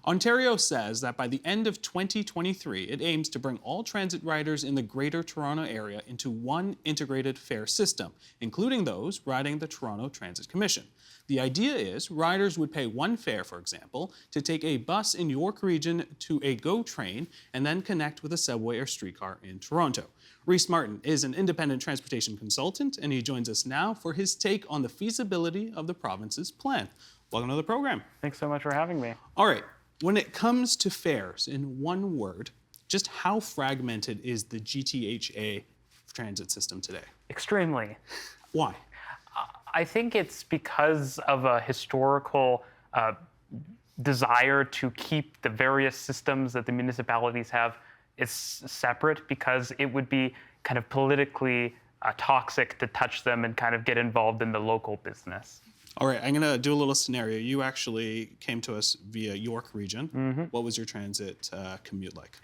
Ontario says that by the end of 2023, it aims to bring all transit riders in the Greater Toronto Area into one integrated fare system, including those riding the Toronto Transit Commission. The idea is riders would pay one fare, for example, to take a bus in York Region to a GO train and then connect with a subway or streetcar in Toronto. Rhys Martin is an independent transportation consultant, and he joins us now for his take on the feasibility of the province's plan. Welcome to the program. Thanks so much for having me. All right, when it comes to fares, in one word, just how fragmented is the GTHA transit system today? Extremely. Why? I think it's because of a historical desire to keep the various systems that the municipalities have separate, because it would be kind of politically toxic to touch them and kind of get involved in the local business. All right, I'm going to do a little scenario. You actually came to us via York Region. Mm-hmm. What was your transit commute like?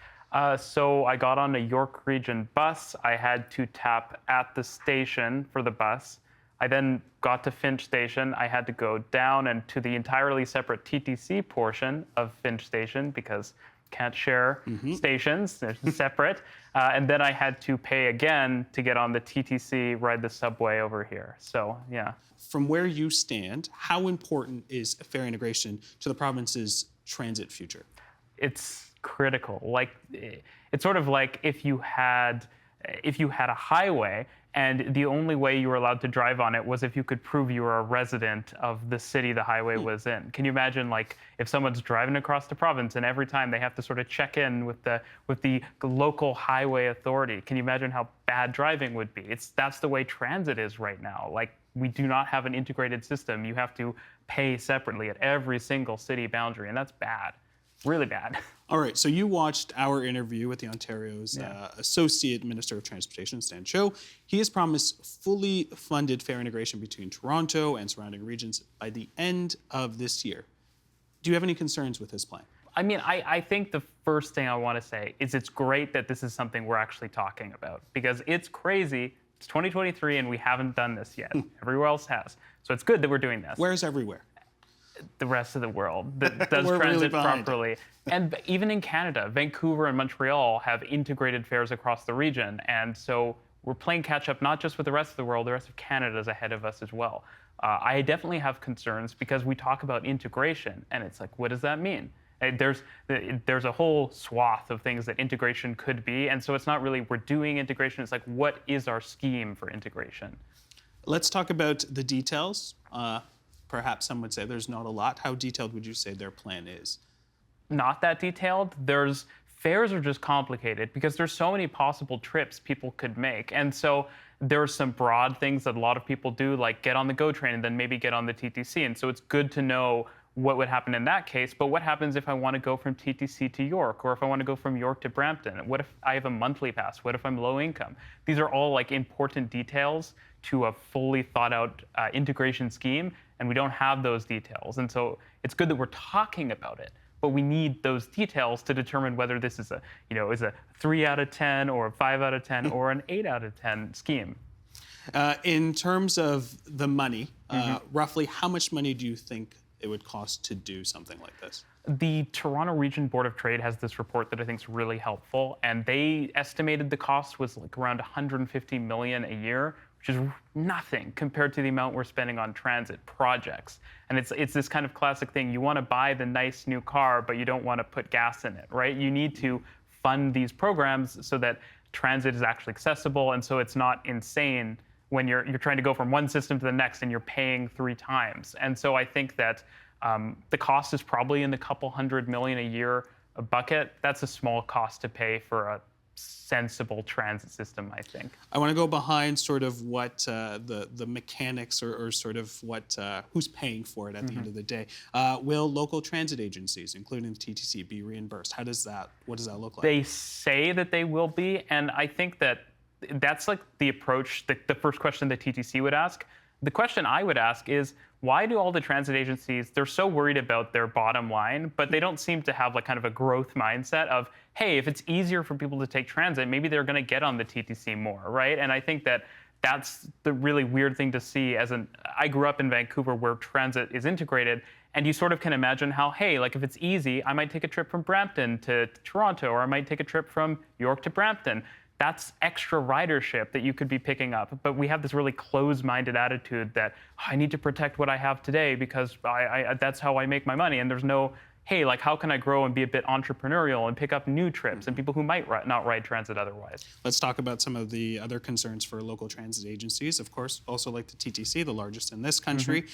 So I got on a York Region bus. I had to tap at the station for the bus. I then got to Finch Station. I had to go down and to the entirely separate TTC portion of Finch Station because can't share stations, they're separate. And then I had to pay again to get on the TTC, ride the subway over here. So, yeah. From where you stand, how important is fare integration to the province's transit future? It's critical. Like, it's sort of like if you had a highway and the only way you were allowed to drive on it was if you could prove you were a resident of the city the highway was in. Can you imagine, like, if someone's driving across the province and every time they have to sort of check in with the local highway authority? Can you imagine how bad driving would be? That's the way transit is right now. Like, we do not have an integrated system. You have to pay separately at every single city boundary, and that's bad. Really bad. All right, so you watched our interview with the Ontario's Associate Minister of Transportation, Stan Cho. He has promised fully funded fare integration between Toronto and surrounding regions by the end of this year. Do you have any concerns with his plan? I mean, I think the first thing I want to say is it's great that this is something we're actually talking about, because it's crazy. It's 2023 and we haven't done this yet. Everywhere else has. So it's good that we're doing this. Where's everywhere? The rest of the world that does transit properly. And even in Canada, Vancouver and Montreal have integrated fares across the region. And so we're playing catch up not just with the rest of the world, the rest of Canada is ahead of us as well. I definitely have concerns because we talk about integration and it's like, what does that mean? There's a whole swath of things that integration could be. And so it's not really we're doing integration. It's like, what is our scheme for integration? Let's talk about the details. Perhaps some would say there's not a lot. How detailed would you say their plan is? Not that detailed. Fares are just complicated because there's so many possible trips people could make. And so there's some broad things that a lot of people do, like get on the GO train and then maybe get on the TTC. And so it's good to know what would happen in that case. But what happens if I want to go from TTC to York, or if I want to go from York to Brampton? What if I have a monthly pass? What if I'm low income? These are all like important details to a fully thought out integration scheme. And we don't have those details. And so it's good that we're talking about it, but we need those details to determine whether this is a 3 out of 10 or a 5 out of 10 or an 8 out of 10 scheme. In terms of the money, roughly how much money do you think it would cost to do something like this? The Toronto Region Board of Trade has this report that I think is really helpful, and they estimated the cost was like around $150 million a year, which is nothing compared to the amount we're spending on transit projects. And it's this kind of classic thing. You want to buy the nice new car, but you don't want to put gas in it, right? You need to fund these programs so that transit is actually accessible, and so it's not insane when you're trying to go from one system to the next and you're paying 3 times. And so I think that the cost is probably in the couple $100 million a year a bucket. That's a small cost to pay for a sensible transit system, I think. I want to go behind sort of what the mechanics or sort of what who's paying for it at the end of the day. Will local transit agencies, including the TTC, be reimbursed? What does that look like? They say that they will be, and I think that that's like the approach, the first question the TTC would ask. The question I would ask is, why do all the transit agencies, they're so worried about their bottom line, but they don't seem to have like kind of a growth mindset of, hey, if it's easier for people to take transit, maybe they're going to get on the TTC more, right? And I think that that's the really weird thing to see. I grew up in Vancouver where transit is integrated, And you sort of can imagine how, hey, like if it's easy, I might take a trip from Brampton to Toronto, or I might take a trip from York to Brampton. That's extra ridership that you could be picking up. But we have this really closed-minded attitude that I need to protect what I have today because that's how I make my money. And there's no, hey, like how can I grow and be a bit entrepreneurial and pick up new trips and people who might not ride transit otherwise. Let's talk about some of the other concerns for local transit agencies. Of course, also like the TTC, the largest in this country.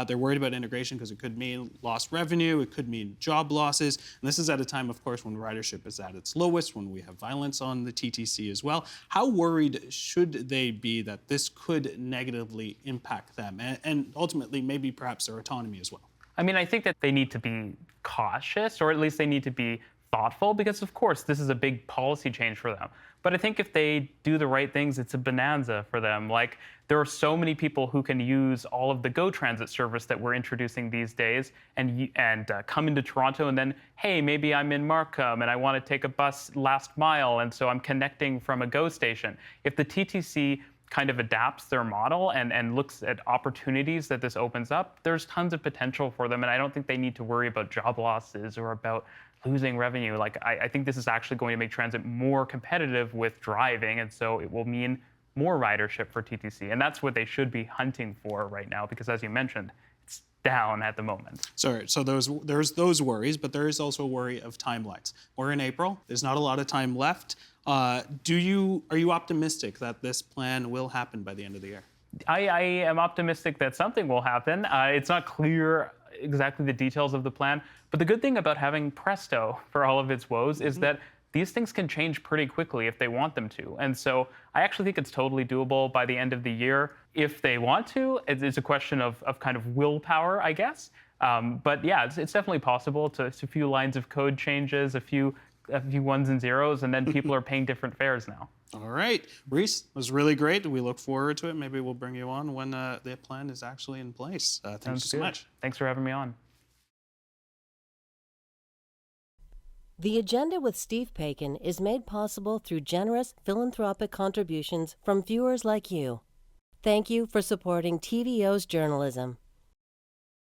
They're worried about integration because it could mean lost revenue, it could mean job losses. And this is at a time, of course, when ridership is at its lowest, when we have violence on the TTC as well. How worried should they be that this could negatively impact them and ultimately maybe perhaps their autonomy as well? I mean, I think that they need to be cautious, or at least they need to be thoughtful, because of course this is a big policy change for them. But I think if they do the right things, it's a bonanza for them. Like, there are so many people who can use all of the Go Transit service that we're introducing these days and come into Toronto, and then, hey, maybe I'm in Markham and I want to take a bus last mile, and so I'm connecting from a Go station. If the TTC kind of adapts their model and looks at opportunities that this opens up, there's tons of potential for them. And I don't think they need to worry about job losses or about losing revenue. Like, I think this is actually going to make transit more competitive with driving. And so it will mean more ridership for TTC. And that's what they should be hunting for right now, because as you mentioned, it's down at the moment. Sorry, so there's those worries, but there is also a worry of timelines. We're in April. There's not a lot of time left. Are you optimistic that this plan will happen by the end of the year? I am optimistic that something will happen. It's not clear exactly the details of the plan, but the good thing about having Presto for all of its woes is that these things can change pretty quickly if they want them to. And so I actually think it's totally doable by the end of the year. If they want to, it's a question of kind of willpower, I guess. But yeah, it's definitely possible. It's a few lines of code changes, a few ones and zeros, and then people are paying different fares now. All right, Reese, it was really great. We look forward to it. Maybe we'll bring you on when the plan is actually in place. Thank you so much. Thanks for having me on. The Agenda with Steve Paikin is made possible through generous philanthropic contributions from viewers like you. Thank you for supporting TVO's journalism.